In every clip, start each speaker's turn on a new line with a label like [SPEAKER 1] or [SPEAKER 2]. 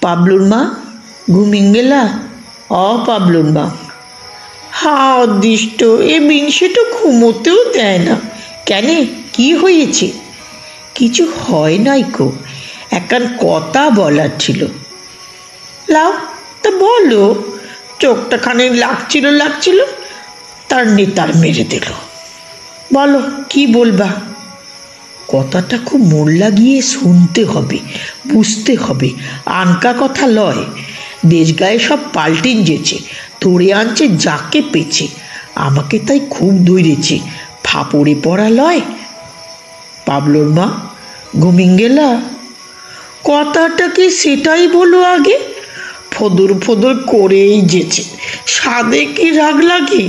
[SPEAKER 1] পাবলুর মা ঘুমিয়ে গেলা? পাবলুর মা, অদৃষ্ট এ বিংশে তো ঘুমোতেও দেয় না। কেন, কি হয়েছে? কিছু হয় নাই কো, একখান কথা বলার ছিল। লাও তা বলো। চোখটা খানে লাগছিল তার নেতার মেরে দিল। বলো কি বলবা। কথাটা খুব মন লাগিয়ে শুনতে হবে, বুঝতে হবে। আনকা কথা লয়। দেশ গায়ে সব পাল্টিন যেছে, ধরে আনছে যাকে পেছে। আমাকে তাই খুব ধরেছে, ফাপড়ে পড়া লয়। পাবলোর মা ঘুমিয়ে গেলা? কথাটা কি সেটাই বলো আগে। ফদর ফদর করেই যেছে, সাদে কি রাগ লাগে?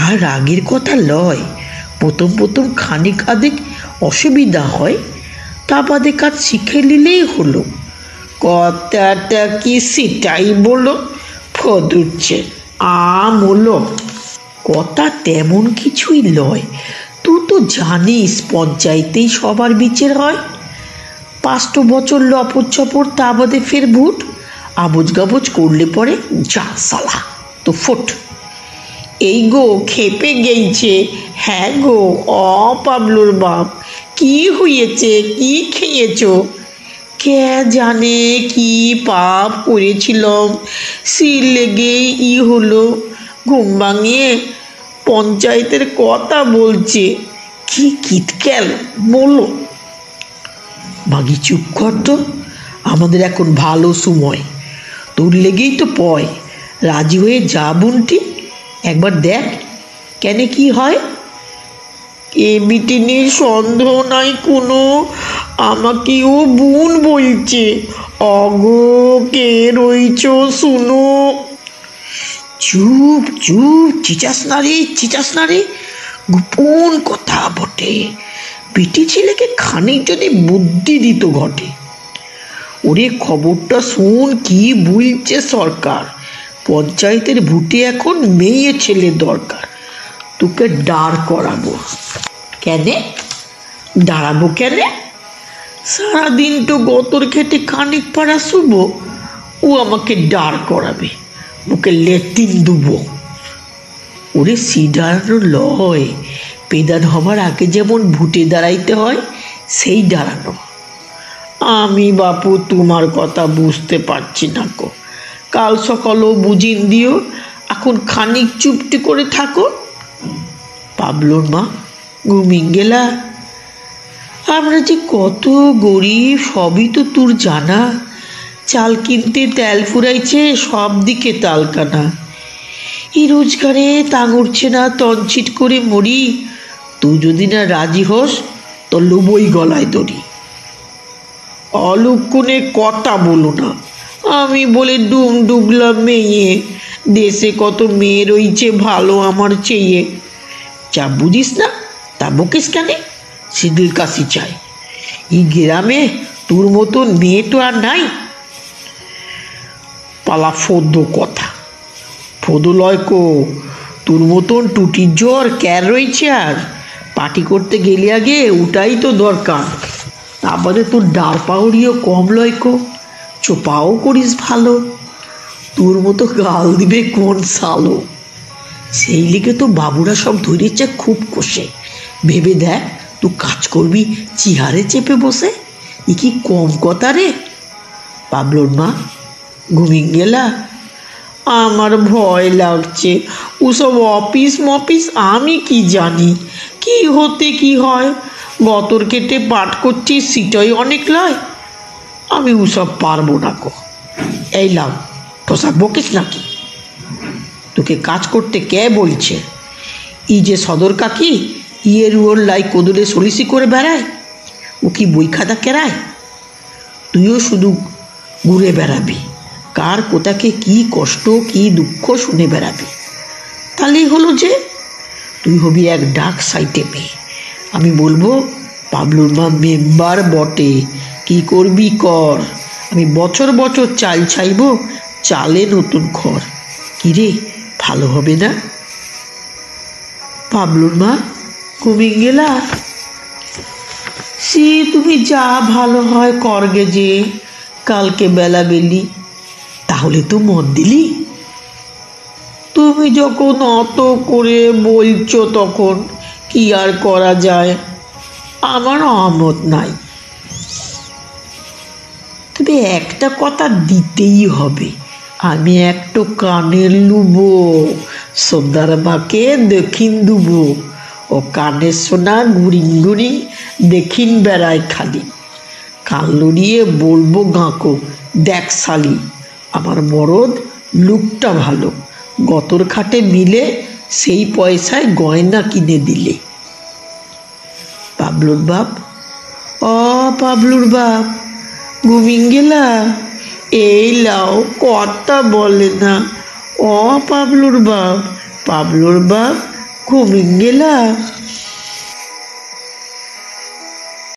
[SPEAKER 1] আর রাগের কথা লয়। প্রথম খানিক আধেক অসুবিধা হয়, তা বাদে কাজ শিখে নিলেই হলো। কথাটা কি সেটাই বলো। ফদুরছে হলো। কথা তেমন কিছুই লয়। তুই তো জানিস পঞ্চায়েতেই সবার বিচার হয়। 5 বছর লপর চপর, তা বাদে ফের ভোট। আবজ গাবজ করলে পরে যা সালা তো ফোট। এই গো খেপে গেইছে। হ্যাঁ গো, পাবলুর বাপ, কি হয়েছে? কি খেয়েছ? কে জানে কি পাপ করেছিলাম, সিল লেগে হলো। ঘুম ভাঙিয়ে পঞ্চায়েতের কথা বলছে। কি কিতক্যাল বলো। মাগি চুপ কর তো, আমাদের এখন ভালো সময়। তোর লেগেই তো পয়। রাজি হয়ে যা বোনটি, একবার দেখ কেন কি হয়। এ বিটিনির সন্দেহ নাই কোনো, আমাকেও বোন বলছে। অগো কে রইছ শুনো। চুপ চুপ, চিচাস না রে। গোপন কথা বটে। বিটি ছেলেকে খানিক যদি বুদ্ধি দিত ঘটে। ওরে খবরটা শুন, কি বলছে সরকার। পঞ্চায়েতের ভোটে এখন মেয়ে ছেলে দরকার। তোকে দাঁড় করাবো। কেন দাঁড়াবো? কেন? সারাদিন তো গতর খেটে খানিক পাড়া শুভ, ও আমাকে দাঁড় করাবে, ওকে লেটিন দেবো। ওরে সি দাঁড়ানো লয়, পেদান হবার আগে যেমন ভোটে দাঁড়াইতে হয় সেই দাঁড়ানো। আমি বাপু তোমার কথা বুঝতে পারছি না কো। কাল সকালও বুঝিন দিও, এখন খানিক চুপটি করে থাকো। পাবলোর মা ঘুমিয়ে গেলা? আমরা যে কত গরিব সবই তো তোর জানা। চাল কিনতে তেল ফুরাইছে, সব দিকে তালকানা। এই রোজগারে তাঙড়ছে না, তনচিট করে মরি। তুই যদি না রাজি হোস তো লুবই গলায় দড়ি। অলক্ষণে কথা বলো না। আমি বলে ডুবলাম মেয়ে। দেশে কত মেয়ে রইছে ভালো আমার চেয়ে। যা বুঝিস না তা বকিস কেন? সিডিল কাশি চাই। এই গ্রামে তোর মতন মেয়ে তো আর নাই। পালা ফদ্দ কথা। ফদু লয় কো, তোর মতন টুটির জ্বর ক্যার রয়েছে। আর পার্টি করতে গেলে আগে ওটাই তো দরকার। তারপরে তোর ডাড় পাউড়িও কম লয় কো, চোপাও করিস ভালো। তোর মতো গাল দিবে কোন সালো। সেই লিগে তো বাবুরা সব ধরেছে খুব কষে। ভেবে দেখ, তুই কাজ করবি চেয়ারে চেপে বসে। এ কি কম কথা রে? পাবলোর মা ঘুমিয়ে গেলা? আমার ভয় লাগছে। ওসব অফিস মফিস আমি কি জানি, কি হতে কি হয়। গতর কেটে পাঠ করছি, সিটাই অনেক লয়। আমি ওসব পারবো না কো। এই লাও, তোসা বকিস নাকি? তোকে কাজ করতে কে বলছে? ই যে সদর কাকি, ইয়ের ওর লাই কোদলে সলিসি করে বেড়ায়। ও কি বই খাতা কেরায়? তুইও শুধু ঘুরে বেড়াবি, কার কোথাকে কি কষ্ট কি দুঃখ শুনে বেড়াবি। তাহলেই হলো যে তুই হবি এক ডাক সাইটে মেয়ে। আমি বলবো পাবলুর মা মেম্বার বটে, কি করবি কর। আমি বছর বছর চাল ছাইব, চালে নতুন খড়। কিরে, ভালো হবে না? পাবলুর মা ঘুমিয়ে গেলা? সে তুমি যা ভালো হয় করগে যে। কালকে বেলা বেলি। তাহলে তো মত দিলি? তুমি যখন অত করে বলছো তখন কি আর করা যায়, আমার অমত নাই। তবে একটা কথা দিতেই হবে, আমি একটু কানের লুবো, সন্ধ্যার মাকে দেখিন দুবো। ও কানের সোনা গুড়িং গুড়িং দেখিন বেড়ায় খালি। কান লড়িয়ে বলবো গাঁকো, দেখ শালি আমার মরদ লুকটা ভালো, গতর খাটে মিলে সেই পয়সায় গয়না কিনে দিলে। পাবলুর বাপ, ও পাবলুর বাপ, ঘুমিং গেলা? এই লাও, কথা বলে না। ও পাবলুর বাপ, পাবলুর বাপ, ঘুমিং গেলা?